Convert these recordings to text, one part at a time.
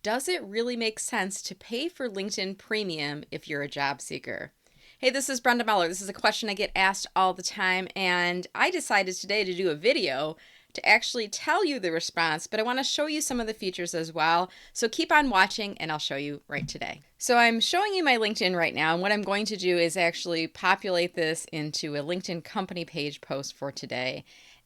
Does it really make sense to pay for LinkedIn Premium if you're a job seeker? Hey, this is Brenda Meller. This is a question I get asked all the time, and I decided today to do a video to actually tell you the response, but I want to show you some of the features as well. So keep on watching and I'll show you right today. So I'm showing you my LinkedIn right now, and what I'm going to do is actually populate this into a LinkedIn company page post for today.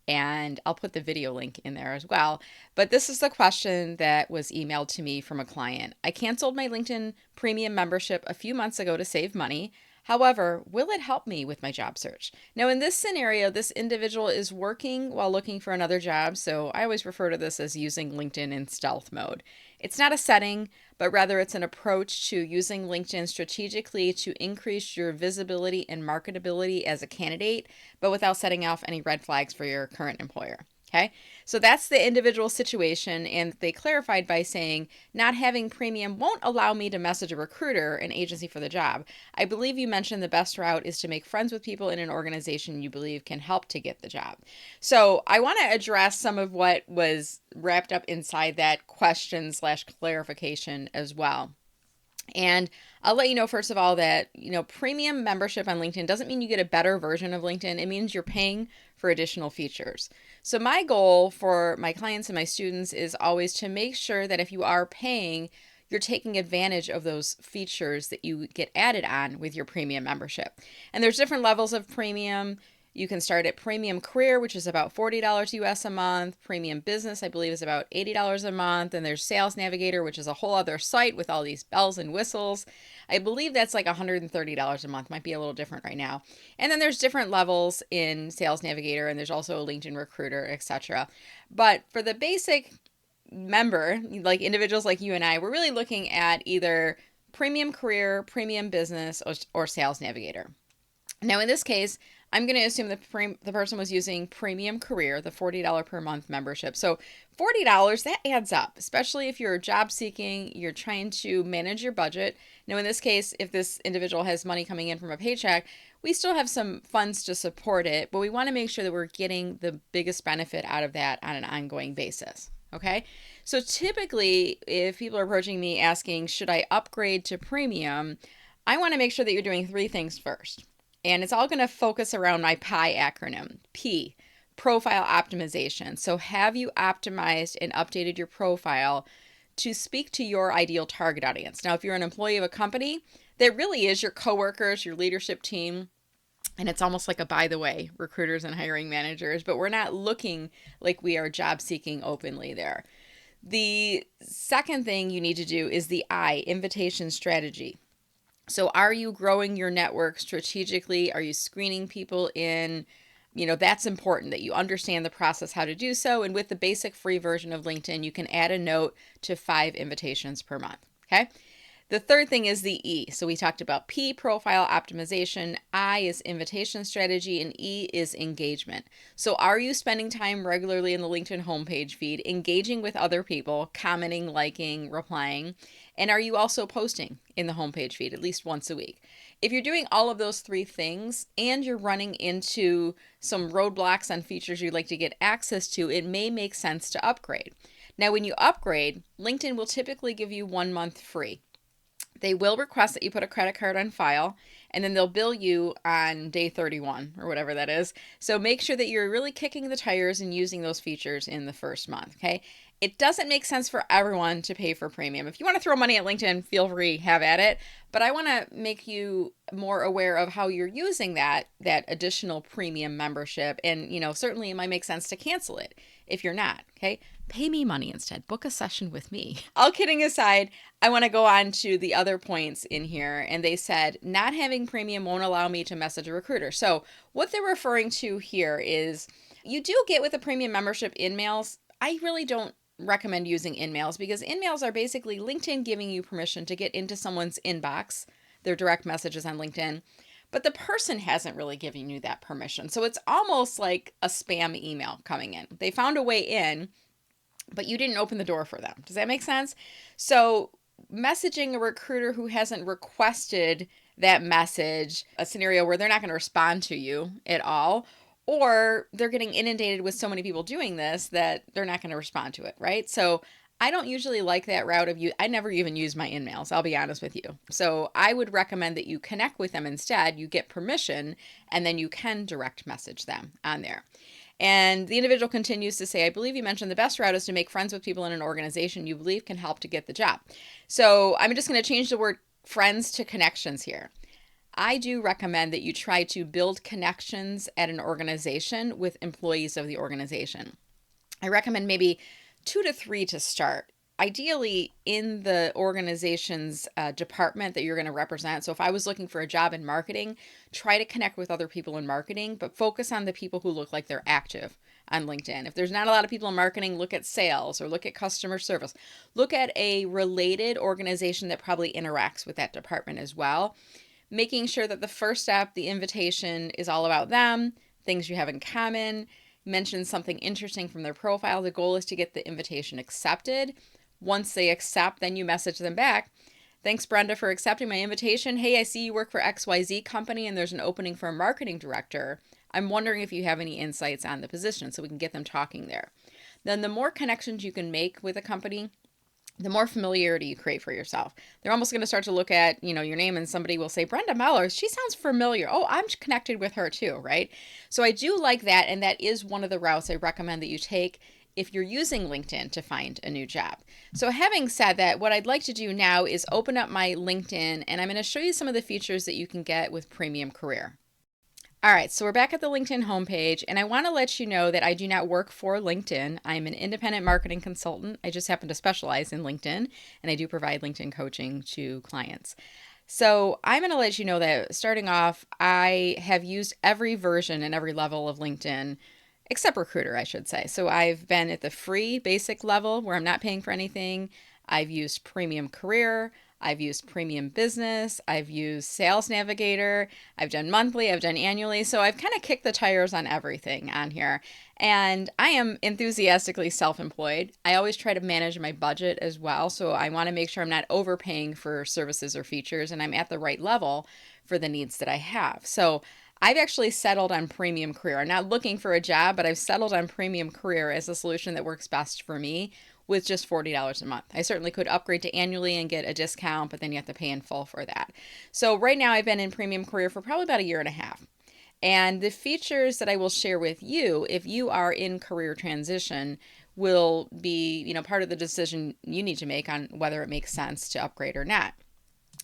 And I'll put the video link in there as well. But this is the question that was emailed to me from a client. I canceled my LinkedIn Premium membership a few months ago to save money. However, will it help me with my job search? Now, in this scenario, this individual is working while looking for another job, so I always refer to this as using LinkedIn in stealth mode. It's not a setting, but rather it's an approach to using LinkedIn strategically to increase your visibility and marketability as a candidate, but without setting off any red flags for your current employer. Okay, so that's the individual situation, and they clarified by saying, not having premium won't allow me to message a recruiter, an agency for the job. I believe you mentioned the best route is to make friends with people in an organization you believe can help to get the job. So I want to address some of what was wrapped up inside that question slash clarification as well. And I'll let you know, first of all, that, premium membership on LinkedIn doesn't mean you get a better version of LinkedIn. It means you're paying for additional features. So my goal for my clients and my students is always to make sure that if you are paying, you're taking advantage of those features that you get added on with your premium membership. And there's different levels of premium. You can start at Premium Career, which is about $40 US a month. Premium Business, I believe, is about $80 a month. And there's Sales Navigator, which is a whole other site with all these bells and whistles. I believe that's like $130 a month. Might be a little different right now. And then there's different levels in Sales Navigator, and there's also a LinkedIn Recruiter, etc. But for the basic member, like individuals like you and I, we're really looking at either Premium Career, Premium Business, or Sales Navigator. Now, in this case, I'm going to assume the person was using Premium Career, the $40 per month membership. So $40, that adds up, especially if you're job seeking, you're trying to manage your budget. Now, in this case, if this individual has money coming in from a paycheck, we still have some funds to support it, but we want to make sure that we're getting the biggest benefit out of that on an ongoing basis. Okay, so typically, if people are approaching me asking, should I upgrade to premium, I want to make sure that you're doing three things first. And it's all going to focus around my PI acronym. P, profile optimization. So have you optimized and updated your profile to speak to your ideal target audience? Now, if you're an employee of a company, that really is your coworkers, your leadership team. And it's almost like a by the way, recruiters and hiring managers, but we're not looking like we are job seeking openly there. The second thing you need to do is the I, invitation strategy. So are you growing your network strategically? Are you screening people in? That's important that you understand the process, how to do so. And with the basic free version of LinkedIn, you can add a note to 5 invitations per month. Okay. The third thing is the E. So we talked about P, profile optimization, I is invitation strategy, and E is engagement. So are you spending time regularly in the LinkedIn homepage feed, engaging with other people, commenting, liking, replying? And are you also posting in the homepage feed at least once a week? If you're doing all of those three things and you're running into some roadblocks on features you'd like to get access to, it may make sense to upgrade. Now, when you upgrade, LinkedIn will typically give you 1 month free. They will request that you put a credit card on file, and then they'll bill you on day 31 or whatever that is. So make sure that you're really kicking the tires and using those features in the first month, okay? It doesn't make sense for everyone to pay for premium. If you want to throw money at LinkedIn, feel free, have at it. But I want to make you more aware of how you're using that additional premium membership. And, certainly it might make sense to cancel it if you're not, okay? Pay me money instead. Book a session with me. All kidding aside, I want to go on to the other points in here. And they said, not having premium won't allow me to message a recruiter. So what they're referring to here is you do get with a premium membership in-mails. I really don't recommend using in-mails because in-mails are basically LinkedIn giving you permission to get into someone's inbox, their direct messages on LinkedIn, but the person hasn't really given you that permission. So it's almost like a spam email coming in. They found a way in, but you didn't open the door for them. Does that make sense? So messaging a recruiter who hasn't requested that message, a scenario where they're not going to respond to you at all, or they're getting inundated with so many people doing this that they're not going to respond to it, right? So I don't usually like that route of I never even use my in-mails, I'll be honest with you. So I would recommend that you connect with them instead. You get permission, and then you can direct message them on there. And the individual continues to say, I believe you mentioned the best route is to make friends with people in an organization you believe can help to get the job. So I'm just going to change the word friends to connections here. I do recommend that you try to build connections at an organization with employees of the organization. I recommend maybe 2 to 3 to start. Ideally, in the organization's department that you're going to represent. So, if I was looking for a job in marketing, try to connect with other people in marketing, but focus on the people who look like they're active on LinkedIn. If there's not a lot of people in marketing, look at sales or look at customer service. Look at a related organization that probably interacts with that department as well. Making sure that the first step, the invitation, is all about them, things you have in common. Mention something interesting from their profile. The goal is to get the invitation accepted. Once they accept, then you message them back. Thanks, Brenda, for accepting my invitation. Hey, I see you work for XYZ company and there's an opening for a marketing director. I'm wondering if you have any insights on the position so we can get them talking there. Then the more connections you can make with a company, the more familiarity you create for yourself. They're almost going to start to look at, your name, and somebody will say, Brenda Meller, she sounds familiar. Oh, I'm connected with her too, right? So I do like that, and that is one of the routes I recommend that you take if you're using LinkedIn to find a new job. So having said that, what I'd like to do now is open up my LinkedIn, and I'm going to show you some of the features that you can get with Premium Career. All right, so we're back at the LinkedIn homepage, and I want to let you know that I do not work for LinkedIn. I'm an independent marketing consultant. I just happen to specialize in LinkedIn, and I do provide LinkedIn coaching to clients. So I'm going to let you know that starting off, I have used every version and every level of LinkedIn, except Recruiter, I should say. So I've been at the free basic level where I'm not paying for anything. I've used Premium Career. I've used Premium Business. I've used Sales Navigator. I've done monthly. I've done annually. So I've kind of kicked the tires on everything on here. And I am enthusiastically self-employed. I always try to manage my budget as well. So I want to make sure I'm not overpaying for services or features, and I'm at the right level for the needs that I have. So I've actually settled on Premium Career. I'm not looking for a job, but I've settled on Premium Career as a solution that works best for me with just $40 a month. I certainly could upgrade to annually and get a discount, but then you have to pay in full for that. So right now I've been in Premium Career for probably about a year and a half. And the features that I will share with you if you are in career transition will be, part of the decision you need to make on whether it makes sense to upgrade or not.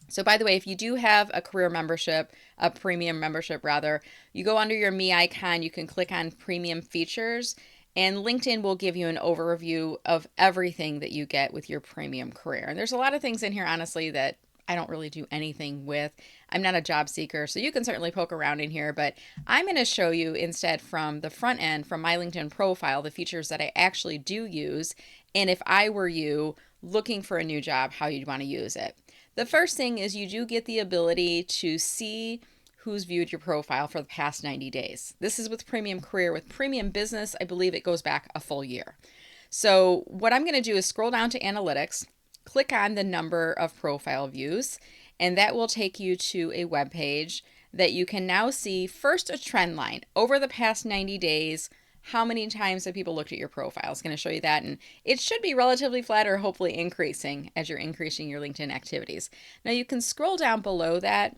So by the way, if you do have a career membership, a premium membership rather, you go under your me icon, you can click on premium features, and LinkedIn will give you an overview of everything that you get with your Premium Career. And there's a lot of things in here, honestly, that I don't really do anything with. I'm not a job seeker, so you can certainly poke around in here, but I'm going to show you instead from the front end, from my LinkedIn profile, the features that I actually do use. And if I were you looking for a new job, how you'd want to use it. The first thing is you do get the ability to see who's viewed your profile for the past 90 days. This is with Premium Career. With Premium Business, I believe it goes back a full year. So what I'm going to do is scroll down to Analytics, click on the number of profile views, and that will take you to a web page that you can now see first a trend line over the past 90 days. How many times have people looked at your profile? It's going to show you that, and it should be relatively flat or hopefully increasing as you're increasing your LinkedIn activities. Now you can scroll down below that,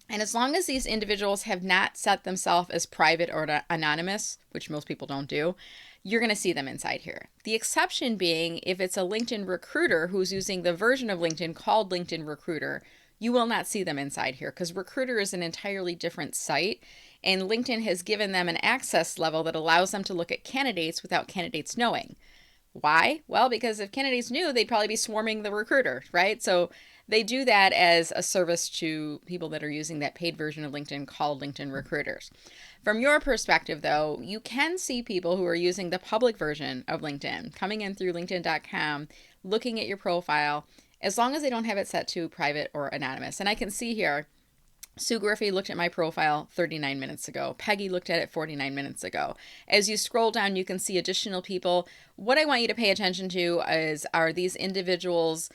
and as long as these individuals have not set themselves as private or anonymous, which most people don't do, you're going to see them inside here. The exception being if it's a LinkedIn recruiter who's using the version of LinkedIn called LinkedIn Recruiter, you will not see them inside here because Recruiter is an entirely different site, and LinkedIn has given them an access level that allows them to look at candidates without candidates knowing. Why? Well, because if candidates knew, they'd probably be swarming the recruiter, right? So they do that as a service to people that are using that paid version of LinkedIn called LinkedIn Recruiters. From your perspective, though, you can see people who are using the public version of LinkedIn, coming in through linkedin.com, looking at your profile, as long as they don't have it set to private or anonymous. And I can see here, Sue Griffey looked at my profile 39 minutes ago. Peggy looked at it 49 minutes ago. As you scroll down, you can see additional people. What I want you to pay attention to are these individuals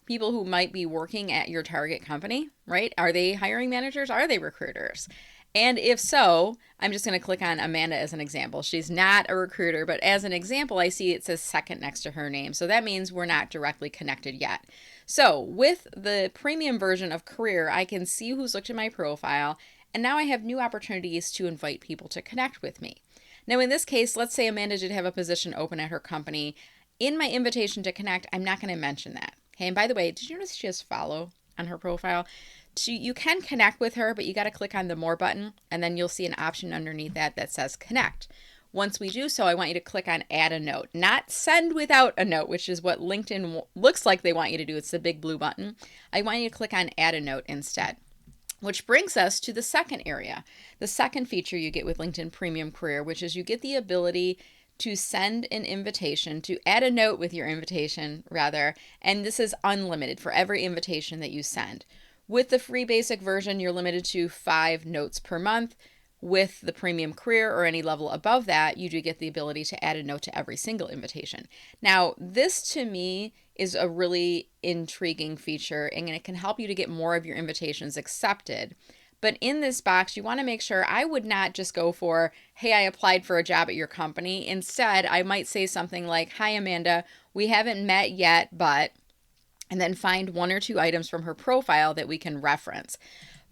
people who might be working at your target company, right? Are they hiring managers? Are they recruiters? And if so, I'm just going to click on Amanda as an example. She's not a recruiter, but as an example, I see it says second next to her name. So that means we're not directly connected yet. So with the premium version of Career, I can see who's looked at my profile, and now I have new opportunities to invite people to connect with me. Now in this case, let's say Amanda did have a position open at her company. In my invitation to connect, I'm not going to mention that. Okay, and by the way, did you notice she has follow on her profile? You can connect with her, but you got to click on the More button, and then you'll see an option underneath that says Connect. Once we do so, I want you to click on Add a Note, not Send without a note, which is what LinkedIn looks like they want you to do. It's the big blue button. I want you to click on Add a Note instead. Which brings us to the second area, the second feature you get with LinkedIn Premium Career, which is you get the ability to send an invitation, to add a note with your invitation, rather, and this is unlimited for every invitation that you send. With the free basic version, you're limited to 5 notes per month. With the premium career or any level above that, you do get the ability to add a note to every single invitation. Now, this to me is a really intriguing feature, and it can help you to get more of your invitations accepted. But in this box, you want to make sure, I would not just go for, hey, I applied for a job at your company. Instead, I might say something like, hi, Amanda, we haven't met yet, but, and then find 1 or 2 items from her profile that we can reference.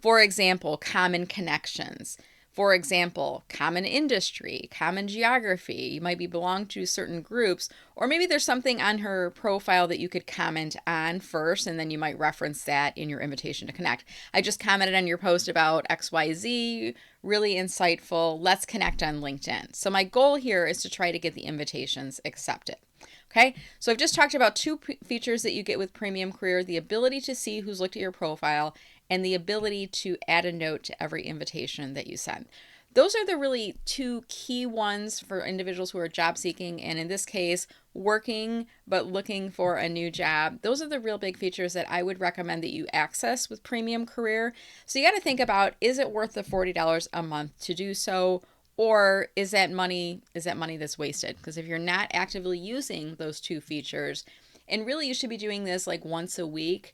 For example, common connections. For example, common industry, common geography. You might be belong to certain groups, or maybe there's something on her profile that you could comment on first, and then you might reference that in your invitation to connect. I just commented on your post about XYZ, really insightful. Let's connect on LinkedIn. So my goal here is to try to get the invitations accepted. Okay, so I've just talked about 2 features that you get with Premium Career, the ability to see who's looked at your profile and the ability to add a note to every invitation that you send. Those are the really 2 key ones for individuals who are job seeking, and in this case, working but looking for a new job. Those are the real big features that I would recommend that you access with Premium Career. So you got to think about, is it worth the $40 a month to do so? Or is that money that's wasted? Because if you're not actively using those 2 features, and really you should be doing this like once a week,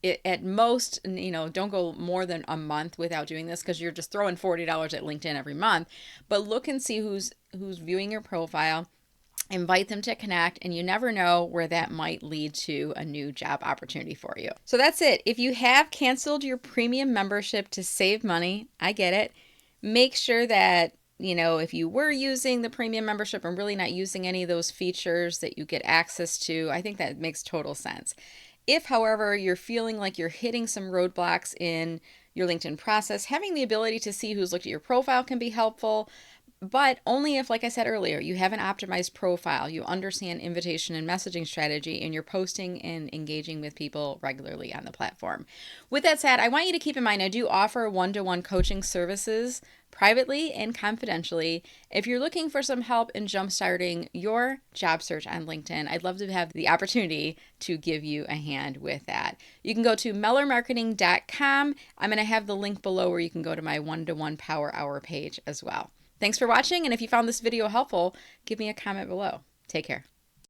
at most, don't go more than a month without doing this, because you're just throwing $40 at LinkedIn every month. But look and see who's viewing your profile, invite them to connect, and you never know where that might lead to a new job opportunity for you. So that's it. If you have canceled your premium membership to save money, I get it. Make sure that if you were using the premium membership and really not using any of those features that you get access to, I think that makes total sense. If, however, you're feeling like you're hitting some roadblocks in your LinkedIn process, having the ability to see who's looked at your profile can be helpful, but only if, like I said earlier, you have an optimized profile, you understand invitation and messaging strategy, and you're posting and engaging with people regularly on the platform. With that said, I want you to keep in mind, I do offer one-to-one coaching services privately and confidentially. If you're looking for some help in jumpstarting your job search on LinkedIn, I'd love to have the opportunity to give you a hand with that. You can go to mellermarketing.com. I'm going to have the link below where you can go to my one-to-one Power Hour page as well. Thanks for watching, and if you found this video helpful, give me a comment below. Take care.